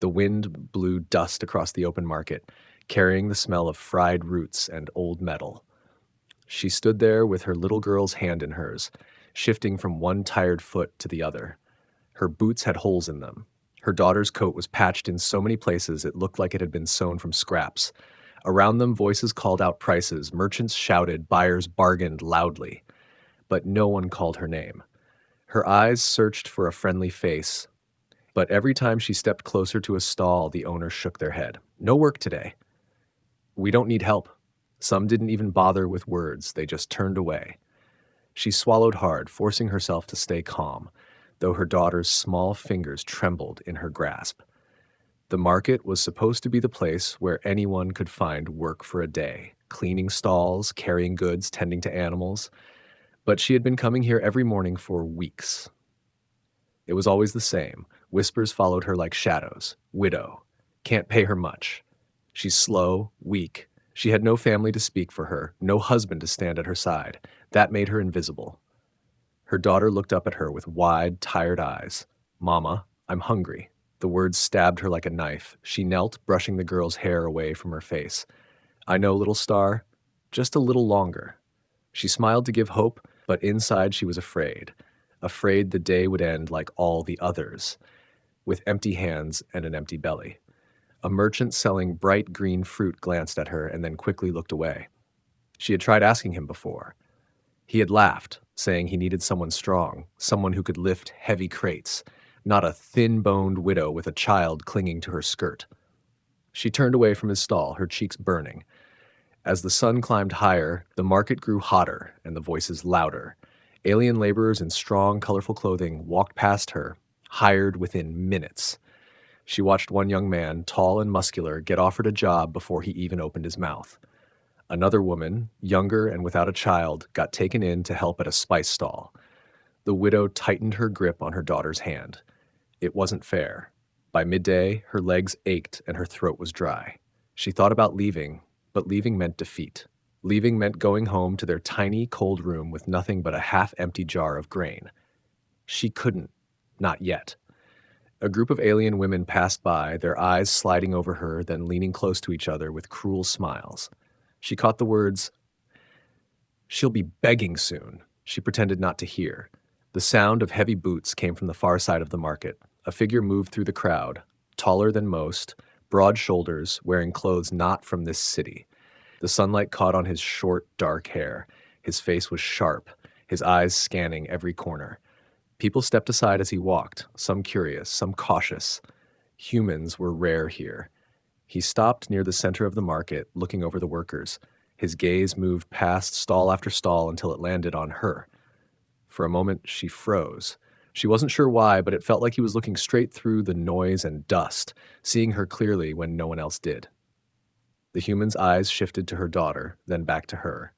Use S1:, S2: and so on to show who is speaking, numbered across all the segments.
S1: The wind blew dust across the open market, carrying the smell of fried roots and old metal. She stood there with her little girl's hand in hers, shifting from one tired foot to the other. Her boots had holes in them. Her daughter's coat was patched in so many places it looked like it had been sewn from scraps. Around them, voices called out prices, merchants shouted, buyers bargained loudly. But no one called her name. Her eyes searched for a friendly face, but every time she stepped closer to a stall, the owners shook their head. No work today. We don't need help. Some didn't even bother with words, they just turned away. She swallowed hard, forcing herself to stay calm, though her daughter's small fingers trembled in her grasp. The market was supposed to be the place where anyone could find work for a day, cleaning stalls, carrying goods, tending to animals. But she had been coming here every morning for weeks. It was always the same. Whispers followed her like shadows. Widow. Can't pay her much. She's slow, weak. She had no family to speak for her, no husband to stand at her side. That made her invisible. Her daughter looked up at her with wide, tired eyes. Mama, I'm hungry. The words stabbed her like a knife. She knelt, brushing the girl's hair away from her face. I know, little star. Just a little longer. She smiled to give hope, but inside she was afraid. Afraid the day would end like all the others, with empty hands and an empty belly. A merchant selling bright green fruit glanced at her and then quickly looked away. She had tried asking him before. He had laughed, saying he needed someone strong, someone who could lift heavy crates, not a thin-boned widow with a child clinging to her skirt. She turned away from his stall, her cheeks burning. As the sun climbed higher, the market grew hotter and the voices louder. Alien laborers in strong, colorful clothing walked past her, hired within minutes. She watched one young man, tall and muscular, get offered a job before he even opened his mouth. Another woman, younger and without a child, got taken in to help at a spice stall. The widow tightened her grip on her daughter's hand. It wasn't fair. By midday, her legs ached and her throat was dry. She thought about leaving, but leaving meant defeat. Leaving meant going home to their tiny, cold room with nothing but a half-empty jar of grain. She couldn't. Not yet. A group of alien women passed by, their eyes sliding over her, then leaning close to each other with cruel smiles. She caught the words, "She'll be begging soon." She pretended not to hear. The sound of heavy boots came from the far side of the market. A figure moved through the crowd, taller than most, broad shoulders, wearing clothes not from this city. The sunlight caught on his short, dark hair. His face was sharp, his eyes scanning every corner. People stepped aside as he walked, some curious, some cautious. Humans were rare here. He stopped near the center of the market, looking over the workers. His gaze moved past stall after stall until it landed on her. For a moment, she froze. She wasn't sure why, but it felt like he was looking straight through the noise and dust, seeing her clearly when no one else did. The human's eyes shifted to her daughter, then back to her.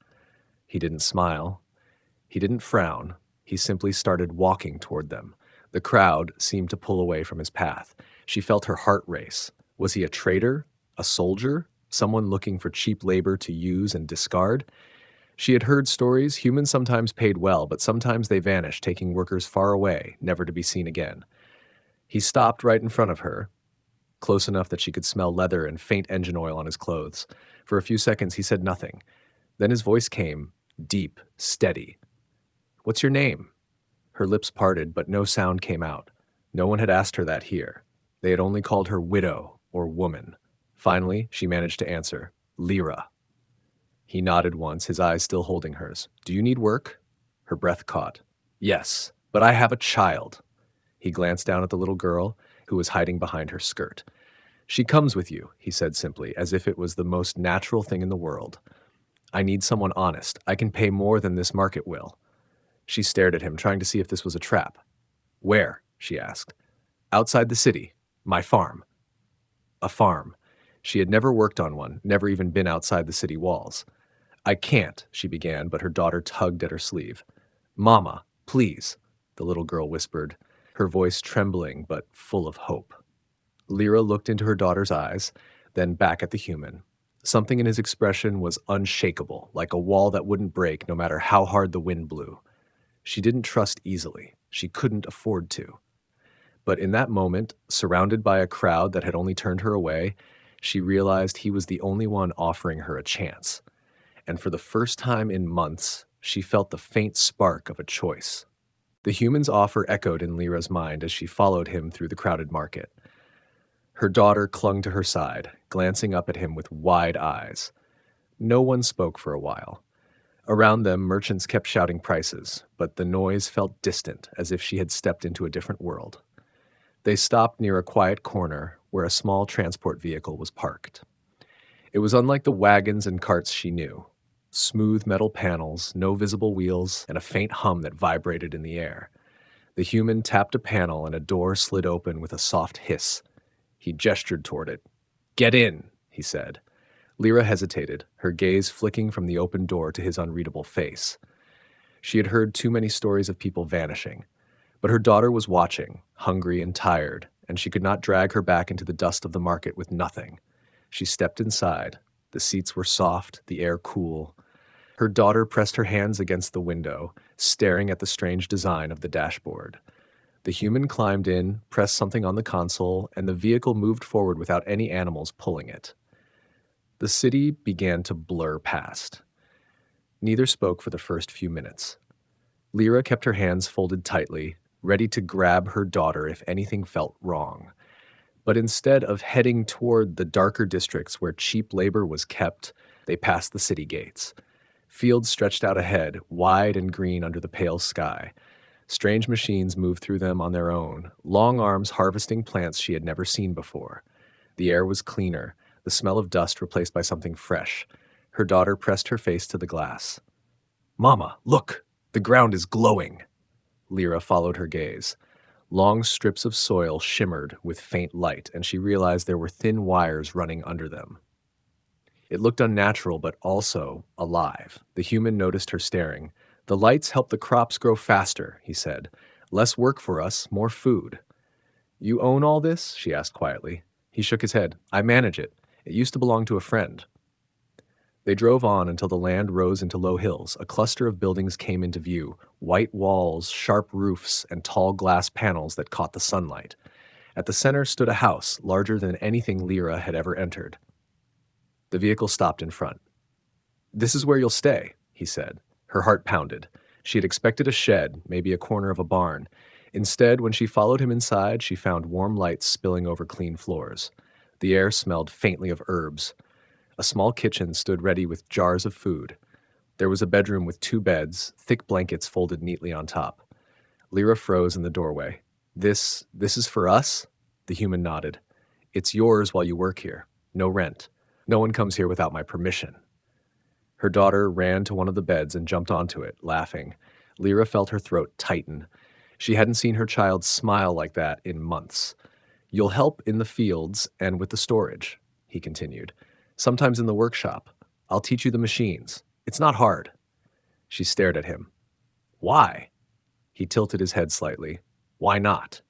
S1: He didn't smile. He didn't frown. He simply started walking toward them. The crowd seemed to pull away from his path. She felt her heart race. Was he a traitor? A soldier? Someone looking for cheap labor to use and discard? She had heard stories. Humans sometimes paid well, but sometimes they vanished, taking workers far away, never to be seen again. He stopped right in front of her, close enough that she could smell leather and faint engine oil on his clothes. For a few seconds, he said nothing. Then his voice came, deep, steady. "What's your name?" Her lips parted, but no sound came out. No one had asked her that here. They had only called her widow or woman. Finally, she managed to answer, "Lyra." He nodded once, his eyes still holding hers. "Do you need work?" Her breath caught. "Yes, but I have a child." He glanced down at the little girl, who was hiding behind her skirt. "She comes with you," he said simply, as if it was the most natural thing in the world. "I need someone honest. I can pay more than this market will." She stared at him, trying to see if this was a trap. "Where?" she asked. "Outside the city. My farm." A farm. She had never worked on one, never even been outside the city walls. "I can't," she began, but her daughter tugged at her sleeve. "Mama, please," the little girl whispered, her voice trembling but full of hope. Lyra looked into her daughter's eyes, then back at the human. Something in his expression was unshakable, like a wall that wouldn't break no matter how hard the wind blew. She didn't trust easily. She couldn't afford to. But in that moment, surrounded by a crowd that had only turned her away, she realized he was the only one offering her a chance. And for the first time in months, she felt the faint spark of a choice. The human's offer echoed in Lyra's mind as she followed him through the crowded market. Her daughter clung to her side, glancing up at him with wide eyes. No one spoke for a while. Around them, merchants kept shouting prices, but the noise felt distant, as if she had stepped into a different world. They stopped near a quiet corner where a small transport vehicle was parked. It was unlike the wagons and carts she knew. Smooth metal panels, no visible wheels, and a faint hum that vibrated in the air. The human tapped a panel and a door slid open with a soft hiss. He gestured toward it. "Get in," he said. Lyra hesitated, her gaze flicking from the open door to his unreadable face. She had heard too many stories of people vanishing. But her daughter was watching, hungry and tired, and she could not drag her back into the dust of the market with nothing. She stepped inside. The seats were soft, the air cool. Her daughter pressed her hands against the window, staring at the strange design of the dashboard. The human climbed in, pressed something on the console, and the vehicle moved forward without any animals pulling it. The city began to blur past. Neither spoke for the first few minutes. Lyra kept her hands folded tightly, ready to grab her daughter if anything felt wrong. But instead of heading toward the darker districts where cheap labor was kept, they passed the city gates. Fields stretched out ahead, wide and green under the pale sky. Strange machines moved through them on their own, long arms harvesting plants she had never seen before. The air was cleaner, the smell of dust replaced by something fresh. Her daughter pressed her face to the glass. "Mama, look! The ground is glowing!" Lyra followed her gaze. Long strips of soil shimmered with faint light, and she realized there were thin wires running under them. It looked unnatural, but also alive. The human noticed her staring. "The lights help the crops grow faster," he said. "Less work for us, more food." "You own all this?" she asked quietly. He shook his head. "I manage it. It used to belong to a friend." They drove on until the land rose into low hills. A cluster of buildings came into view, white walls, sharp roofs, and tall glass panels that caught the sunlight. At the center stood a house, larger than anything Lyra had ever entered. The vehicle stopped in front. "This is where you'll stay," he said. Her heart pounded. She had expected a shed, maybe a corner of a barn. Instead, when she followed him inside, she found warm lights spilling over clean floors. The air smelled faintly of herbs. A small kitchen stood ready with jars of food. There was a bedroom with 2 beds, thick blankets folded neatly on top. Lyra froze in the doorway. This is for us?" The human nodded. "It's yours while you work here. No rent. No one comes here without my permission." Her daughter ran to one of the beds and jumped onto it, laughing. Lyra felt her throat tighten. She hadn't seen her child smile like that in months. "You'll help in the fields and with the storage," he continued. "Sometimes in the workshop. I'll teach you the machines. It's not hard." She stared at him. "Why?" He tilted his head slightly. "Why not?"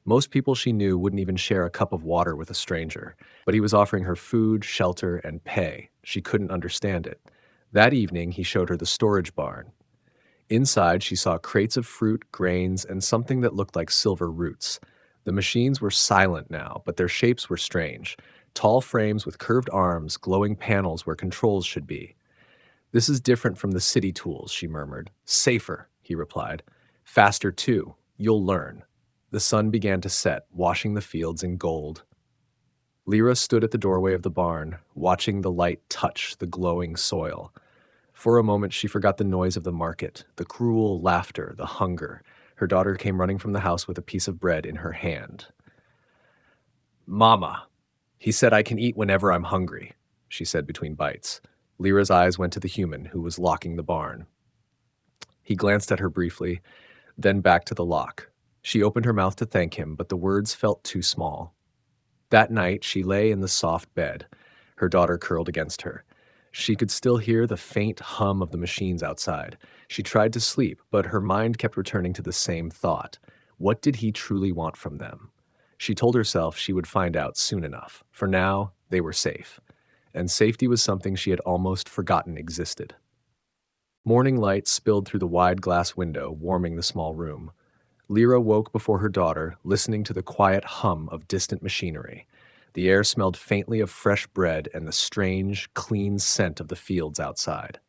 S1: Most people she knew wouldn't even share a cup of water with a stranger, but he was offering her food, shelter, and pay. She couldn't understand it. That evening, he showed her the storage barn. Inside, she saw crates of fruit, grains, and something that looked like silver roots. The machines were silent now, but their shapes were strange. Tall frames with curved arms, glowing panels where controls should be. "This is different from the city tools," she murmured. "Safer," he replied. "Faster, too. You'll learn." The sun began to set, washing the fields in gold. Lyra stood at the doorway of the barn, watching the light touch the glowing soil. For a moment, she forgot the noise of the market, the cruel laughter, the hunger. Her daughter came running from the house with a piece of bread in her hand. "Mama, he said I can eat whenever I'm hungry," she said between bites. Lyra's eyes went to the human who was locking the barn. He glanced at her briefly, then back to the lock. She opened her mouth to thank him, but the words felt too small. That night, she lay in the soft bed, her daughter curled against her. She could still hear the faint hum of the machines outside. She tried to sleep, but her mind kept returning to the same thought. What did he truly want from them? She told herself she would find out soon enough. For now, they were safe. And safety was something she had almost forgotten existed. Morning light spilled through the wide glass window, warming the small room. Lyra woke before her daughter, listening to the quiet hum of distant machinery. The air smelled faintly of fresh bread and the strange, clean scent of the fields outside.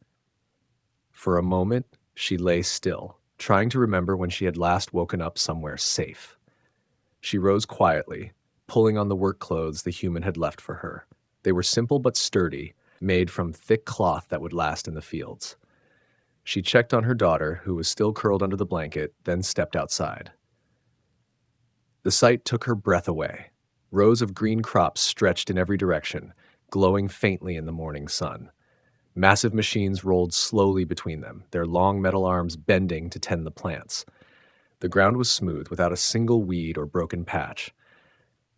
S1: For a moment, she lay still, trying to remember when she had last woken up somewhere safe. She rose quietly, pulling on the work clothes the human had left for her. They were simple but sturdy, made from thick cloth that would last in the fields. She checked on her daughter, who was still curled under the blanket, then stepped outside. The sight took her breath away. Rows of green crops stretched in every direction, glowing faintly in the morning sun. Massive machines rolled slowly between them, their long metal arms bending to tend the plants. The ground was smooth, without a single weed or broken patch.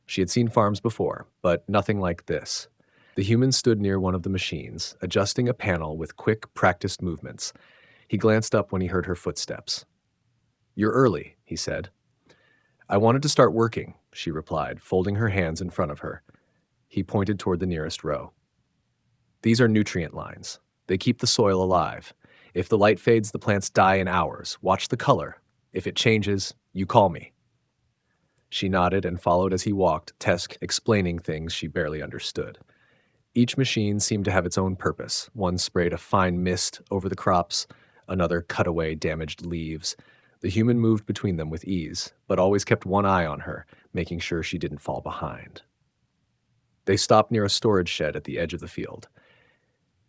S1: She had seen farms before, but nothing like this. The human stood near one of the machines, adjusting a panel with quick, practiced movements. He glanced up when he heard her footsteps. "You're early," he said. "I wanted to start working," she replied, folding her hands in front of her. He pointed toward the nearest row. "These are nutrient lines. They keep the soil alive. If the light fades, the plants die in hours. Watch the color. If it changes, you call me." She nodded and followed as he walked, Tesk explaining things she barely understood. Each machine seemed to have its own purpose. One sprayed a fine mist over the crops, another cut away damaged leaves. The human moved between them with ease, but always kept one eye on her, making sure she didn't fall behind. They stopped near a storage shed at the edge of the field.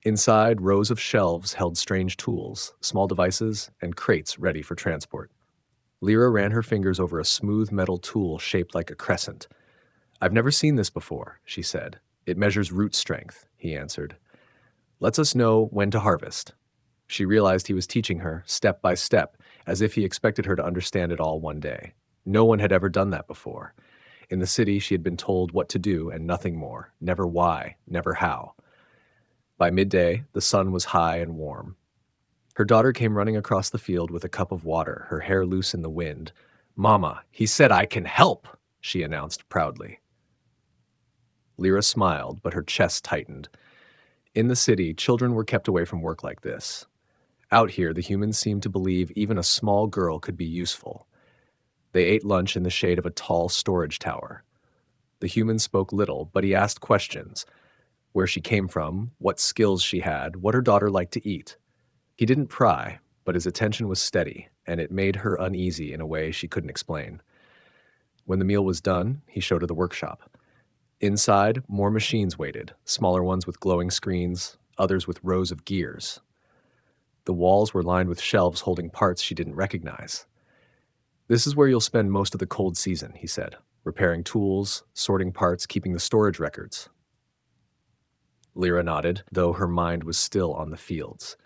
S1: Inside, rows of shelves held strange tools, small devices, and crates ready for transport. Lyra ran her fingers over a smooth metal tool shaped like a crescent. "I've never seen this before," she said. "It measures root strength," he answered. "Lets us know when to harvest." She realized he was teaching her, step by step, as if he expected her to understand it all one day. No one had ever done that before. In the city, she had been told what to do and nothing more, never why, never how. By midday, the sun was high and warm. Her daughter came running across the field with a cup of water, her hair loose in the wind. "Mama, he said I can help," she announced proudly. Lyra smiled, but her chest tightened. In the city, children were kept away from work like this. Out here, the humans seemed to believe even a small girl could be useful. They ate lunch in the shade of a tall storage tower. The human spoke little, but he asked questions. Where she came from, what skills she had, what her daughter liked to eat. He didn't pry, but his attention was steady, and it made her uneasy in a way she couldn't explain. When the meal was done, he showed her the workshop. Inside, more machines waited, smaller ones with glowing screens, others with rows of gears. The walls were lined with shelves holding parts she didn't recognize. "This is where you'll spend most of the cold season," he said, repairing tools, sorting parts, keeping the storage records. Lyra nodded, though her mind was still on the fields.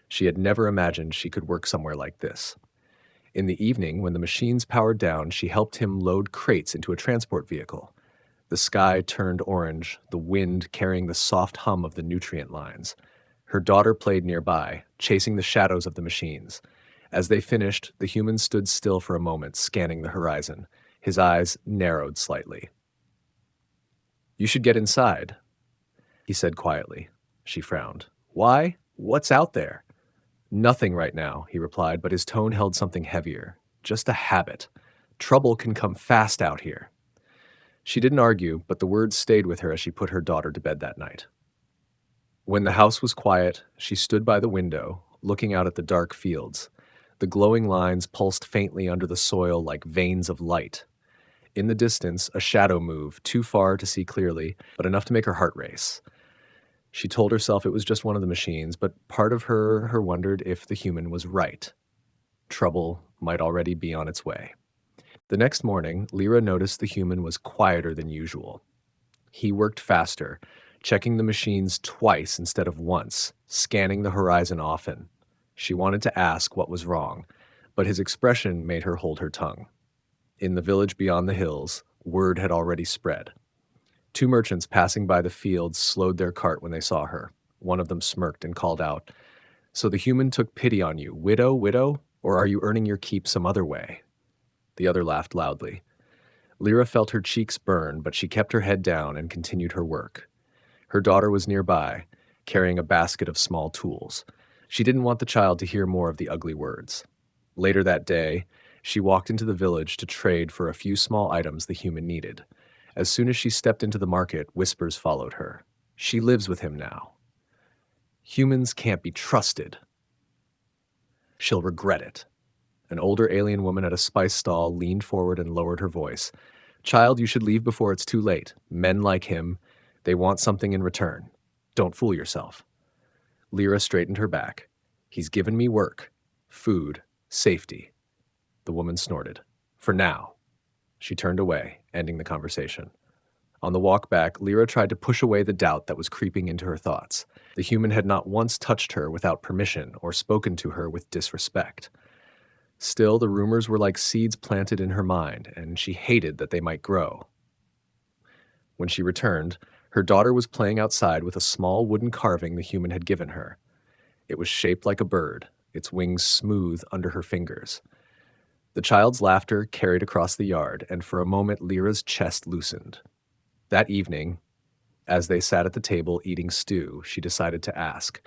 S1: She had never imagined she could work somewhere like this. In the evening, when the machines powered down, she helped him load crates into a transport vehicle. The sky turned orange, the wind carrying the soft hum of the nutrient lines. Her daughter played nearby, chasing the shadows of the machines. As they finished, the human stood still for a moment, scanning the horizon. His eyes narrowed slightly. "You should get inside," he said quietly. She frowned. "Why? What's out there?" "Nothing right now," he replied, but his tone held something heavier. "Just a habit. Trouble can come fast out here." She didn't argue, but the words stayed with her as she put her daughter to bed that night. When the house was quiet, she stood by the window, looking out at the dark fields. The glowing lines pulsed faintly under the soil like veins of light. In the distance, a shadow moved, too far to see clearly, but enough to make her heart race. She told herself it was just one of the machines, but part of her wondered if the human was right. Trouble might already be on its way. The next morning, Lyra noticed the human was quieter than usual. He worked faster, checking the machines twice instead of once, scanning the horizon often. She wanted to ask what was wrong, but his expression made her hold her tongue. In the village beyond the hills, word had already spread. 2 merchants passing by the fields slowed their cart when they saw her. One of them smirked and called out, "So the human took pity on you, widow, or are you earning your keep some other way?" The other laughed loudly. Lyra felt her cheeks burn, but she kept her head down and continued her work. Her daughter was nearby, carrying a basket of small tools. She didn't want the child to hear more of the ugly words. Later that day, She walked into the village to trade for a few small items the human needed. As soon as she stepped into the market, whispers followed her. She lives with him now. Humans can't be trusted. She'll regret it. An older alien woman at a spice stall leaned forward and lowered her voice. Child, you should leave before it's too late. Men like him, they want something in return. Don't fool yourself. Lyra straightened her back. He's given me work, food, safety. The woman snorted. For now. She turned away, ending the conversation. On the walk back, Lyra tried to push away the doubt that was creeping into her thoughts. The human had not once touched her without permission or spoken to her with disrespect. Still, the rumors were like seeds planted in her mind, and she hated that they might grow. When she returned, her daughter was playing outside with a small wooden carving the human had given her. It was shaped like a bird, its wings smooth under her fingers. The child's laughter carried across the yard, and for a moment Lyra's chest loosened. That evening, as they sat at the table eating stew, she decided to ask,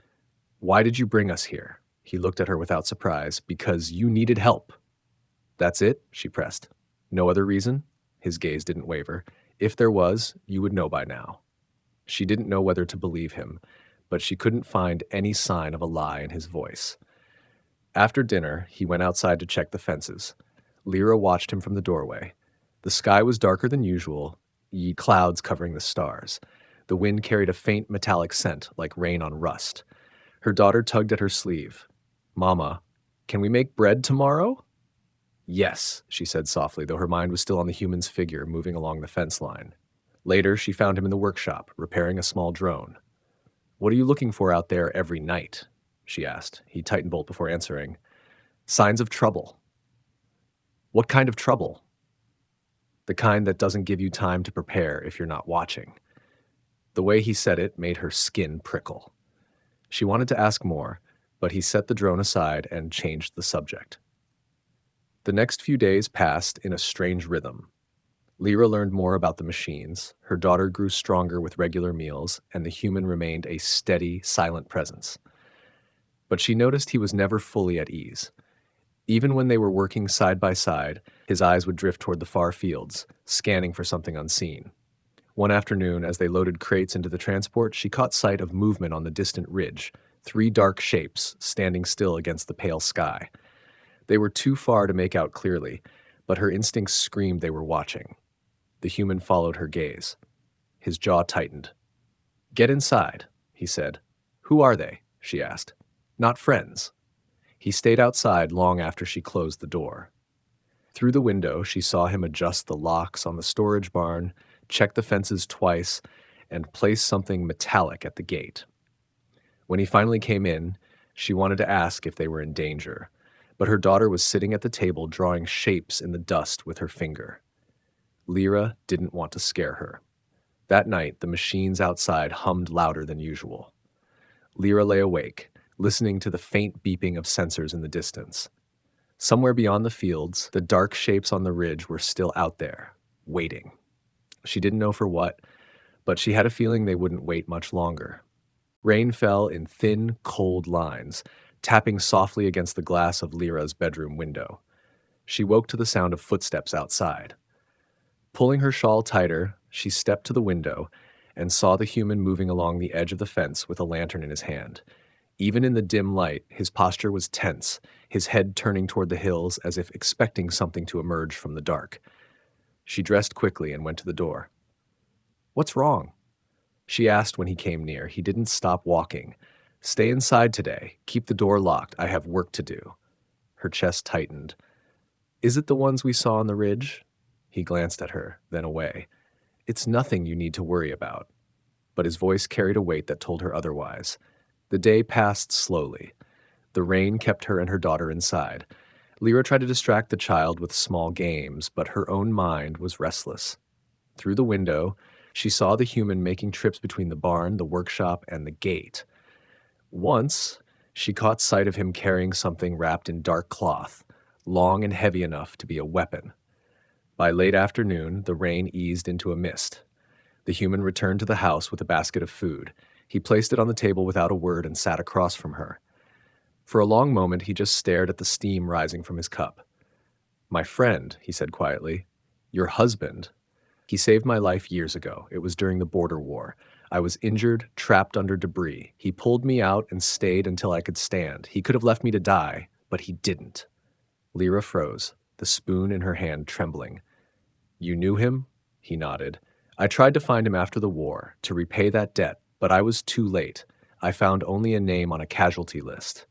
S1: "Why did you bring us here?" He looked at her without surprise. "Because you needed help." "That's it?" she pressed. "No other reason?" His gaze didn't waver. "If there was, you would know by now." She didn't know whether to believe him, but she couldn't find any sign of a lie in his voice. After dinner, he went outside to check the fences. Lyra watched him from the doorway. The sky was darker than usual, clouds covering the stars. The wind carried a faint metallic scent, like rain on rust. Her daughter tugged at her sleeve. "Mama, can we make bread tomorrow?" "Yes," she said softly, though her mind was still on the human's figure moving along the fence line. Later, she found him in the workshop, repairing a small drone. "What are you looking for out there every night?" she asked. He tightened bolt before answering. "Signs of trouble." "What kind of trouble?" "The kind that doesn't give you time to prepare if you're not watching." The way he said it made her skin prickle. She wanted to ask more, but he set the drone aside and changed the subject. The next few days passed in a strange rhythm. Lyra learned more about the machines, her daughter grew stronger with regular meals, and the human remained a steady, silent presence. But she noticed he was never fully at ease. Even when they were working side by side, his eyes would drift toward the far fields, scanning for something unseen. One afternoon, as they loaded crates into the transport, she caught sight of movement on the distant ridge, 3 dark shapes standing still against the pale sky. They were too far to make out clearly, but her instincts screamed they were watching. The human followed her gaze. His jaw tightened. "Get inside," he said. "Who are they?" she asked. "Not friends." He stayed outside long after she closed the door. Through the window, she saw him adjust the locks on the storage barn, check the fences twice, and place something metallic at the gate. When he finally came in, she wanted to ask if they were in danger, but her daughter was sitting at the table drawing shapes in the dust with her finger. Lyra didn't want to scare her. That night, the machines outside hummed louder than usual. Lyra lay awake, listening to the faint beeping of sensors in the distance. Somewhere beyond the fields, the dark shapes on the ridge were still out there, waiting. She didn't know for what, but she had a feeling they wouldn't wait much longer. Rain fell in thin, cold lines, tapping softly against the glass of Lyra's bedroom window. She woke to the sound of footsteps outside. Pulling her shawl tighter, she stepped to the window and saw the human moving along the edge of the fence with a lantern in his hand. Even in the dim light, his posture was tense, his head turning toward the hills as if expecting something to emerge from the dark. She dressed quickly and went to the door. "What's wrong?" she asked when he came near. He didn't stop walking. "Stay inside today. Keep the door locked. I have work to do." Her chest tightened. "Is it the ones we saw on the ridge?" He glanced at her, then away. "It's nothing you need to worry about." But his voice carried a weight that told her otherwise. The day passed slowly. The rain kept her and her daughter inside. Lyra tried to distract the child with small games, but her own mind was restless. Through the window, she saw the human making trips between the barn, the workshop, and the gate. Once, she caught sight of him carrying something wrapped in dark cloth, long and heavy enough to be a weapon. By late afternoon, the rain eased into a mist. The human returned to the house with a basket of food. He placed it on the table without a word and sat across from her. For a long moment, he just stared at the steam rising from his cup. My friend, he said quietly. Your husband. He saved my life years ago. It was during the border war. I was injured, trapped under debris. He pulled me out and stayed until I could stand. He could have left me to die, but he didn't. Lyra froze, the spoon in her hand trembling. You knew him? He nodded. I tried to find him after the war, to repay that debt, but I was too late. I found only a name on a casualty list.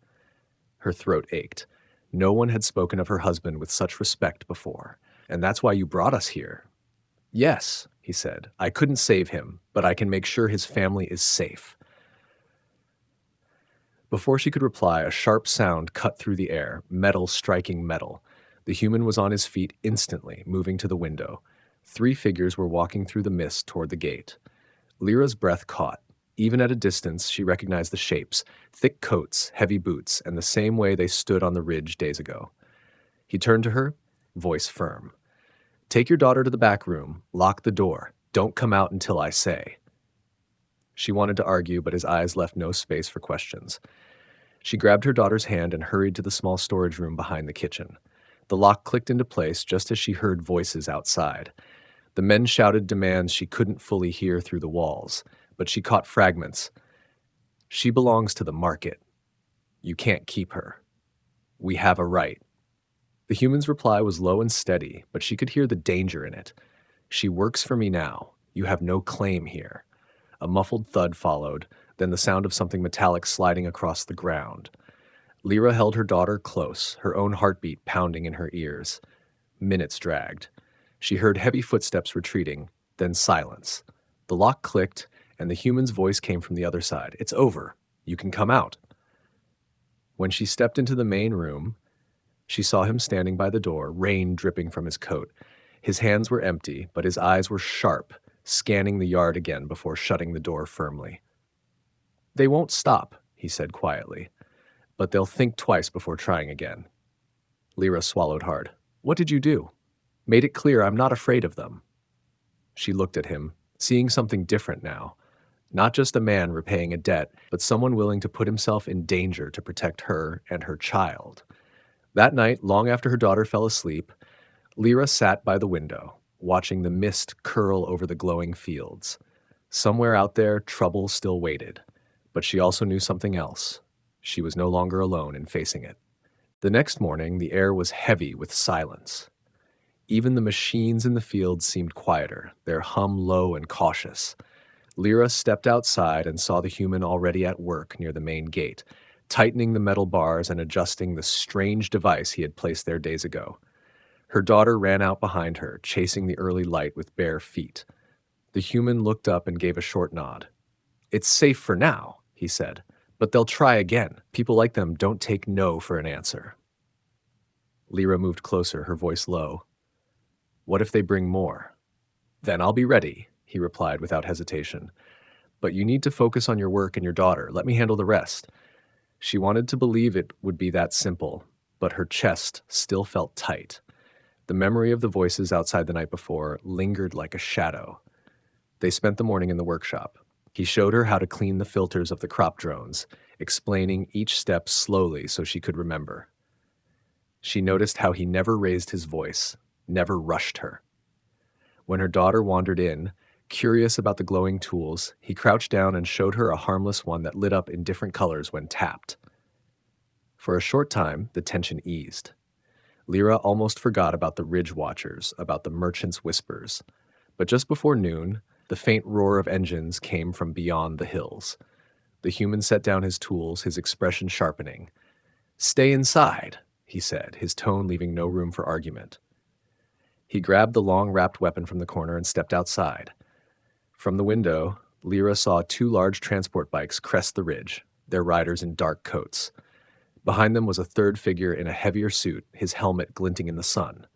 S1: Her throat ached. No one had spoken of her husband with such respect before. And that's why you brought us here. Yes, he said. I couldn't save him, but I can make sure his family is safe. Before she could reply, a sharp sound cut through the air, metal striking metal. The human was on his feet instantly, moving to the window. 3 figures were walking through the mist toward the gate. Lyra's breath caught. Even at a distance, she recognized the shapes, thick coats, heavy boots, and the same way they stood on the ridge days ago. He turned to her, voice firm. Take your daughter to the back room, lock the door. Don't come out until I say. She wanted to argue, but his eyes left no space for questions. She grabbed her daughter's hand and hurried to the small storage room behind the kitchen. The lock clicked into place just as she heard voices outside. The men shouted demands she couldn't fully hear through the walls, but she caught fragments. She belongs to the market. You can't keep her. We have a right. The human's reply was low and steady, but she could hear the danger in it. She works for me now. You have no claim here. A muffled thud followed, then the sound of something metallic sliding across the ground. Lyra held her daughter close, her own heartbeat pounding in her ears. Minutes dragged. She heard heavy footsteps retreating, then silence. The lock clicked, and the human's voice came from the other side. It's over. You can come out. When she stepped into the main room, she saw him standing by the door, rain dripping from his coat. His hands were empty, but his eyes were sharp, scanning the yard again before shutting the door firmly. They won't stop, he said quietly, but they'll think twice before trying again. Lyra swallowed hard. What did you do? Made it clear I'm not afraid of them. She looked at him, seeing something different now. Not just a man repaying a debt, but someone willing to put himself in danger to protect her and her child. That night, long after her daughter fell asleep, Lyra sat by the window, watching the mist curl over the glowing fields. Somewhere out there, trouble still waited. But she also knew something else. She was no longer alone in facing it. The next morning, the air was heavy with silence. Even the machines in the fields seemed quieter, their hum low and cautious. Lyra stepped outside and saw the human already at work near the main gate, tightening the metal bars and adjusting the strange device he had placed there days ago. Her daughter ran out behind her, chasing the early light with bare feet. The human looked up and gave a short nod. It's safe for now, he said, but they'll try again. People like them don't take no for an answer. Lyra moved closer, her voice low. What if they bring more? Then I'll be ready, he replied without hesitation. But you need to focus on your work and your daughter. Let me handle the rest. She wanted to believe it would be that simple, but her chest still felt tight. The memory of the voices outside the night before lingered like a shadow. They spent the morning in the workshop. He showed her how to clean the filters of the crop drones, explaining each step slowly so she could remember. She noticed how he never raised his voice, never rushed her. When her daughter wandered in, curious about the glowing tools, he crouched down and showed her a harmless one that lit up in different colors when tapped. For a short time, the tension eased. Lyra almost forgot about the ridge watchers, about the merchant's whispers. But just before noon, the faint roar of engines came from beyond the hills. The human set down his tools, his expression sharpening. Stay inside, he said, his tone leaving no room for argument. He grabbed the long-wrapped weapon from the corner and stepped outside. From the window, Lyra saw 2 large transport bikes crest the ridge, their riders in dark coats. Behind them was a third figure in a heavier suit, his helmet glinting in the sun.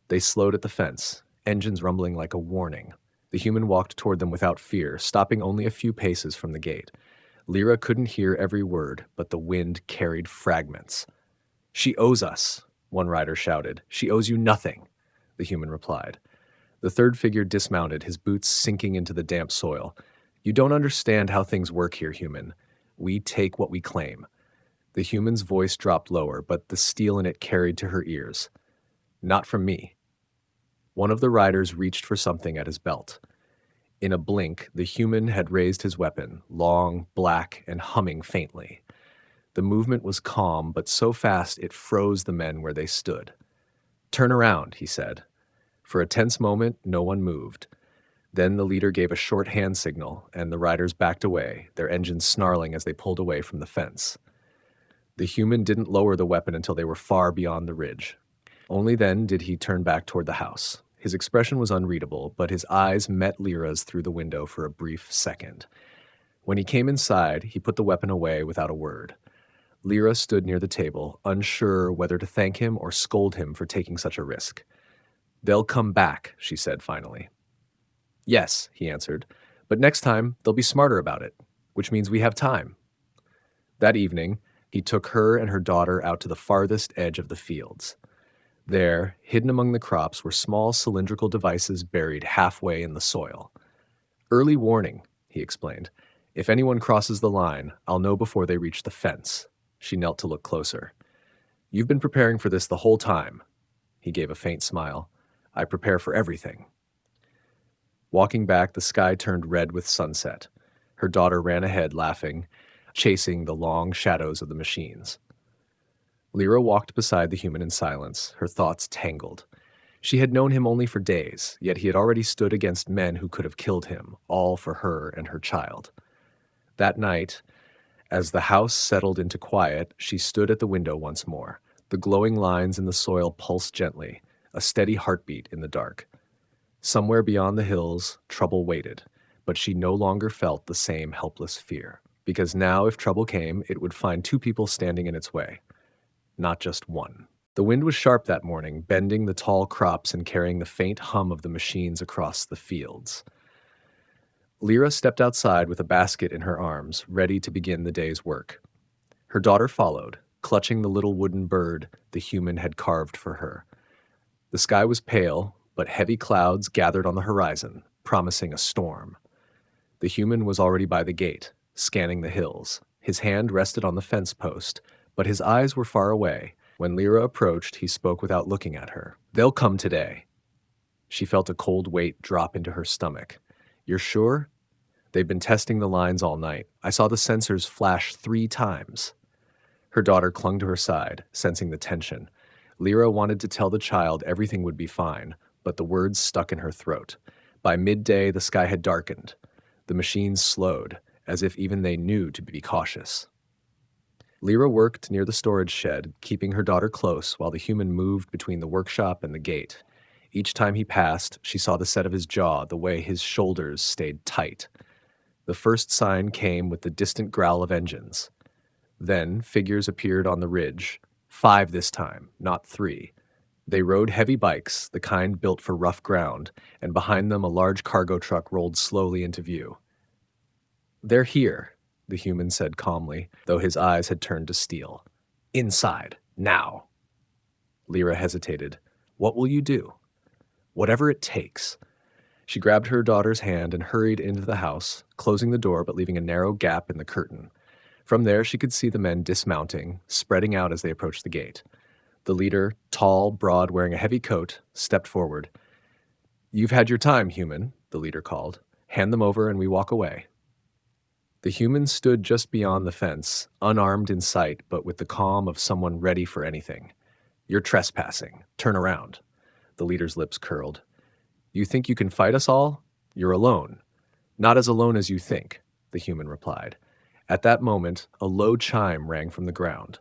S1: They slowed at the fence, engines rumbling like a warning. The human walked toward them without fear, stopping only a few paces from the gate. Lyra couldn't hear every word, but the wind carried fragments. She owes us, one rider shouted. She owes you nothing, the human replied. The third figure dismounted, his boots sinking into the damp soil. You don't understand how things work here, human. We take what we claim. The human's voice dropped lower, but the steel in it carried to her ears. Not from me. One of the riders reached for something at his belt. In a blink, the human had raised his weapon, long, black, and humming faintly. The movement was calm, but so fast it froze the men where they stood. "Turn around," he said. For a tense moment, no one moved. Then the leader gave a short hand signal, and the riders backed away, their engines snarling as they pulled away from the fence. The human didn't lower the weapon until they were far beyond the ridge. Only then did he turn back toward the house. His expression was unreadable, but his eyes met Lyra's through the window for a brief second. When he came inside, he put the weapon away without a word. Lyra stood near the table, unsure whether to thank him or scold him for taking such a risk. "They'll come back," she said finally. "Yes," he answered, "but next time they'll be smarter about it, which means we have time." That evening, he took her and her daughter out to the farthest edge of the fields. There, hidden among the crops, were small cylindrical devices buried halfway in the soil. "Early warning," he explained. "If anyone crosses the line, I'll know before they reach the fence." She knelt to look closer. "You've been preparing for this the whole time." He gave a faint smile. "I prepare for everything." Walking back, the sky turned red with sunset. Her daughter ran ahead, laughing, chasing the long shadows of the machines. Lyra walked beside the human in silence, her thoughts tangled. She had known him only for days, yet he had already stood against men who could have killed him, all for her and her child. That night, as the house settled into quiet, she stood at the window once more. The glowing lines in the soil pulsed gently, a steady heartbeat in the dark. Somewhere beyond the hills, trouble waited, but she no longer felt the same helpless fear, because now if trouble came, it would find two people standing in its way, not just one. The wind was sharp that morning, bending the tall crops and carrying the faint hum of the machines across the fields. Lyra stepped outside with a basket in her arms, ready to begin the day's work. Her daughter followed, clutching the little wooden bird the human had carved for her. The sky was pale, but heavy clouds gathered on the horizon, promising a storm. The human was already by the gate, scanning the hills. His hand rested on the fence post, but his eyes were far away. When Lyra approached, he spoke without looking at her. "They'll come today." She felt a cold weight drop into her stomach. "You're sure?" "They've been testing the lines all night. I saw the sensors flash 3 times. Her daughter clung to her side, sensing the tension. Lyra wanted to tell the child everything would be fine, but the words stuck in her throat. By midday, the sky had darkened. The machines slowed, as if even they knew to be cautious. Lyra worked near the storage shed, keeping her daughter close while the human moved between the workshop and the gate. Each time he passed, she saw the set of his jaw, the way his shoulders stayed tight. The first sign came with the distant growl of engines. Then figures appeared on the ridge, 5 this time, not 3. They rode heavy bikes, the kind built for rough ground, and behind them a large cargo truck rolled slowly into view. "They're here," the human said calmly, though his eyes had turned to steel. "Inside, now." Lyra hesitated. "What will you do?" "Whatever it takes." She grabbed her daughter's hand and hurried into the house, closing the door but leaving a narrow gap in the curtain. From there she could see the men dismounting, spreading out as they approached the gate. The leader, tall, broad, wearing a heavy coat, stepped forward. "You've had your time, human," the leader called. "Hand them over and we walk away." The human stood just beyond the fence, unarmed in sight, but with the calm of someone ready for anything. "You're trespassing. Turn around." The leader's lips curled. "You think you can fight us all? You're alone." "Not as alone as you think," the human replied. At that moment, a low chime rang from the ground.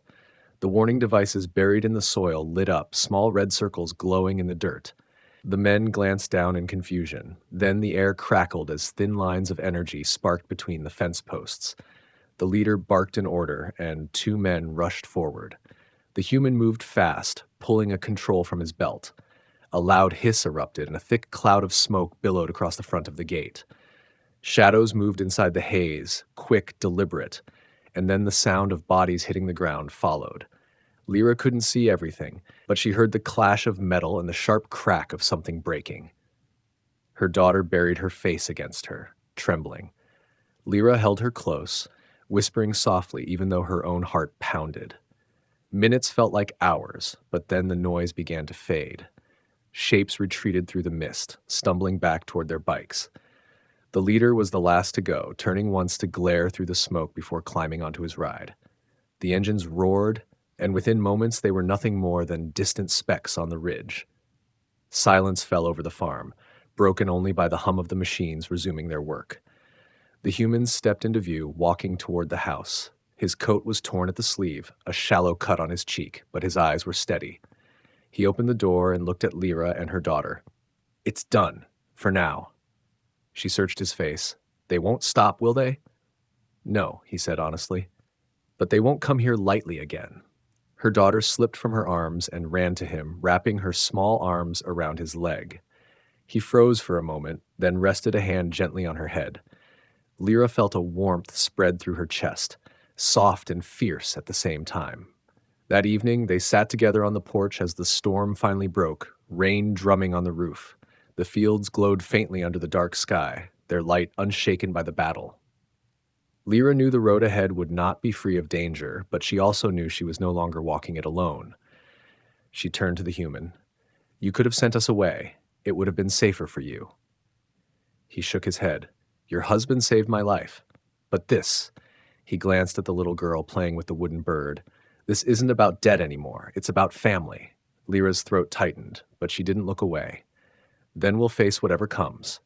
S1: The warning devices buried in the soil lit up, small red circles glowing in the dirt. The men glanced down in confusion. Then the air crackled as thin lines of energy sparked between the fence posts. The leader barked an order, and 2 men rushed forward. The human moved fast, pulling a control from his belt. A loud hiss erupted, and a thick cloud of smoke billowed across the front of the gate. Shadows moved inside the haze, quick, deliberate, and then the sound of bodies hitting the ground followed. Lyra couldn't see everything, but she heard the clash of metal and the sharp crack of something breaking. Her daughter buried her face against her, trembling. Lyra held her close, whispering softly even though her own heart pounded. Minutes felt like hours, but then the noise began to fade. Shapes retreated through the mist, stumbling back toward their bikes. The leader was the last to go, turning once to glare through the smoke before climbing onto his ride. The engines roared, and within moments they were nothing more than distant specks on the ridge. Silence fell over the farm, broken only by the hum of the machines resuming their work. The human stepped into view, walking toward the house. His coat was torn at the sleeve, a shallow cut on his cheek, but his eyes were steady. He opened the door and looked at Lyra and her daughter. "It's done, for now." She searched his face. "They won't stop, will they?" "No," he said honestly. "But they won't come here lightly again." Her daughter slipped from her arms and ran to him, wrapping her small arms around his leg. He froze for a moment, then rested a hand gently on her head. Lyra felt a warmth spread through her chest, soft and fierce at the same time. That evening, they sat together on the porch as the storm finally broke, rain drumming on the roof. The fields glowed faintly under the dark sky, their light unshaken by the battle. Lyra knew the road ahead would not be free of danger, but she also knew she was no longer walking it alone. She turned to the human. "You could have sent us away. It would have been safer for you." He shook his head. "Your husband saved my life. But this," he glanced at the little girl playing with the wooden bird, "this isn't about debt anymore. It's about family." Lyra's throat tightened, but she didn't look away. "Then we'll face whatever comes.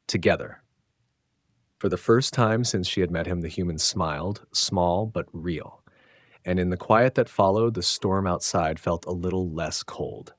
S1: Together." For the first time since she had met him, the human smiled, small but real. And in the quiet that followed, the storm outside felt a little less cold.